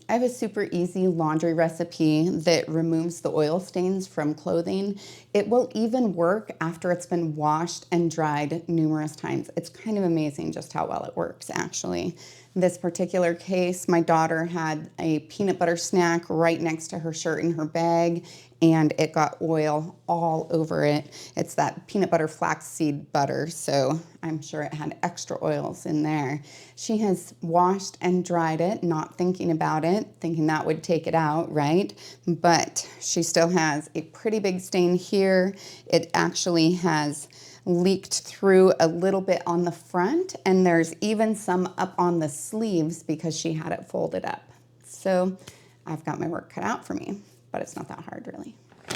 I have a super easy laundry recipe that removes the oil stains from clothing. It will even work after it's been washed and dried numerous times. It's kind of amazing just how well it works, actually. In this particular case, my daughter had a peanut butter snack right next to her shirt in her bag, and it got oil all over it. It's that peanut butter flaxseed butter, so I'm sure it had extra oils in there. She has washed and dried it, not thinking about it, thinking that would take it out, right? But she still has a pretty big stain here. It actually has leaked through a little bit on the front, and there's even some up on the sleeves because she had it folded up. So I've got my work cut out for me, but it's not that hard really.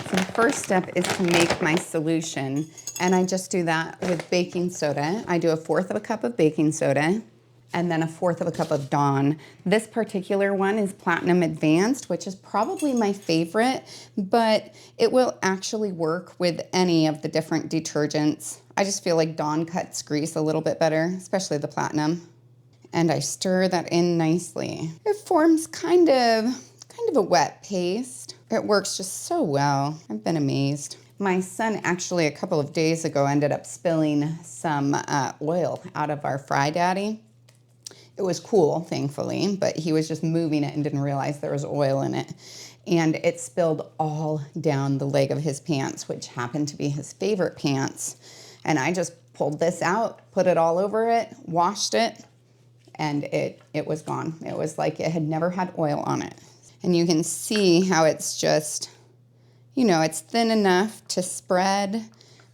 So the first step is to make my solution, and I just do that with baking soda. I do 1/4 of a cup of baking soda and then 1/4 of a cup of Dawn. This particular one is Platinum Advanced, which is probably my favorite, but it will actually work with any of the different detergents. I just feel like Dawn cuts grease a little bit better, especially the Platinum. And I stir that in nicely. It forms kind of a wet paste. It works just so well. I've been amazed. My son actually a couple of days ago ended up spilling some oil out of our Fry Daddy. It was cool, thankfully, but he was just moving it and didn't realize there was oil in it. And it spilled all down the leg of his pants, which happened to be his favorite pants. And I just pulled this out, put it all over it, washed it, and it was gone. It was like it had never had oil on it. And you can see how it's just, you know, it's thin enough to spread,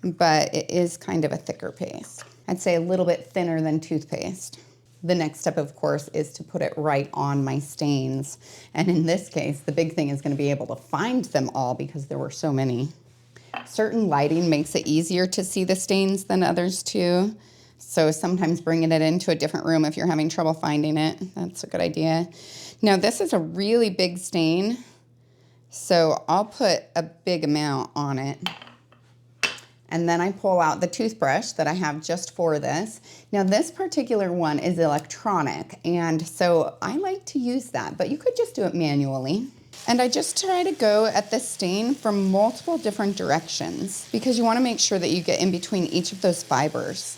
but it is kind of a thicker paste. I'd say a little bit thinner than toothpaste. The next step, of course, is to put it right on my stains. And in this case, the big thing is going to be able to find them all because there were so many. Certain lighting makes it easier to see the stains than others too. So sometimes bringing it into a different room if you're having trouble finding it, that's a good idea. Now this is a really big stain, so I'll put a big amount on it. And then I pull out the toothbrush that I have just for this. Now this particular one is electronic, and so I like to use that, but you could just do it manually. And I just try to go at the stain from multiple different directions because you want to make sure that you get in between each of those fibers.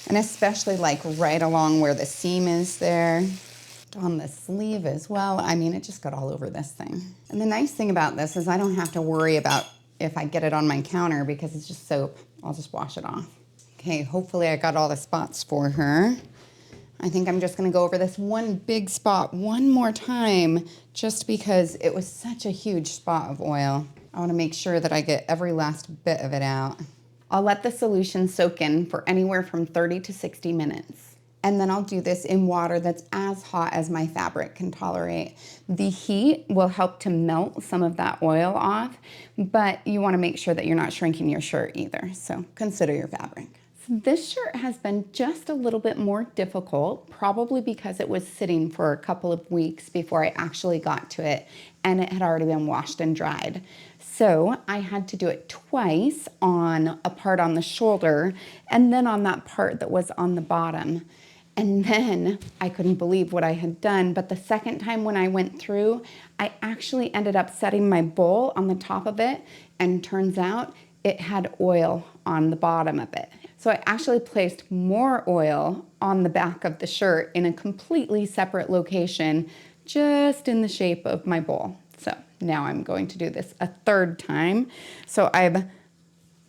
And especially like right along where the seam is there, on the sleeve as well. I mean, it just got all over this thing. And the nice thing about this is I don't have to worry about if I get it on my counter because it's just soap. I'll just wash it off. Okay, hopefully I got all the spots for her. I think I'm just gonna go over this one big spot one more time just because it was such a huge spot of oil. I wanna make sure that I get every last bit of it out. I'll let the solution soak in for anywhere from 30 to 60 minutes. And then I'll do this in water that's as hot as my fabric can tolerate. The heat will help to melt some of that oil off, but you wanna make sure that you're not shrinking your shirt either, so consider your fabric. So this shirt has been just a little bit more difficult, probably because it was sitting for a couple of weeks before I actually got to it, and it had already been washed and dried. So I had to do it twice, on a part on the shoulder and then on that part that was on the bottom. And then I couldn't believe what I had done, but the second time when I went through, I actually ended up setting my bowl on the top of it, and turns out it had oil on the bottom of it. So I actually placed more oil on the back of the shirt in a completely separate location, just in the shape of my bowl. So now I'm going to do this a third time. So I've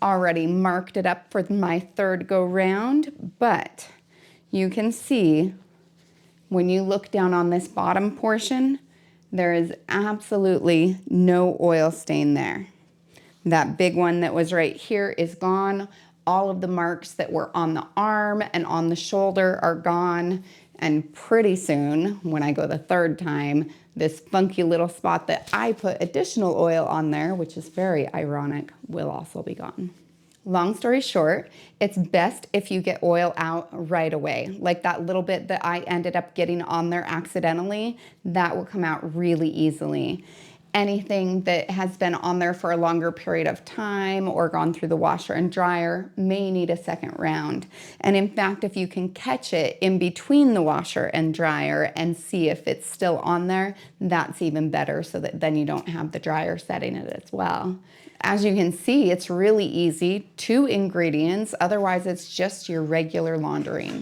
already marked it up for my third go round, but you can see when you look down on this bottom portion, there is absolutely no oil stain there. That big one that was right here is gone. All of the marks that were on the arm and on the shoulder are gone. And pretty soon, when I go the third time, this funky little spot that I put additional oil on there, which is very ironic, will also be gone. Long story short, it's best if you get oil out right away. Like that little bit that I ended up getting on there accidentally, that will come out really easily. Anything that has been on there for a longer period of time or gone through the washer and dryer may need a second round. And in fact, if you can catch it in between the washer and dryer and see if it's still on there, that's even better, so that then you don't have the dryer setting it as well. As you can see, it's really easy, 2 ingredients, otherwise it's just your regular laundering.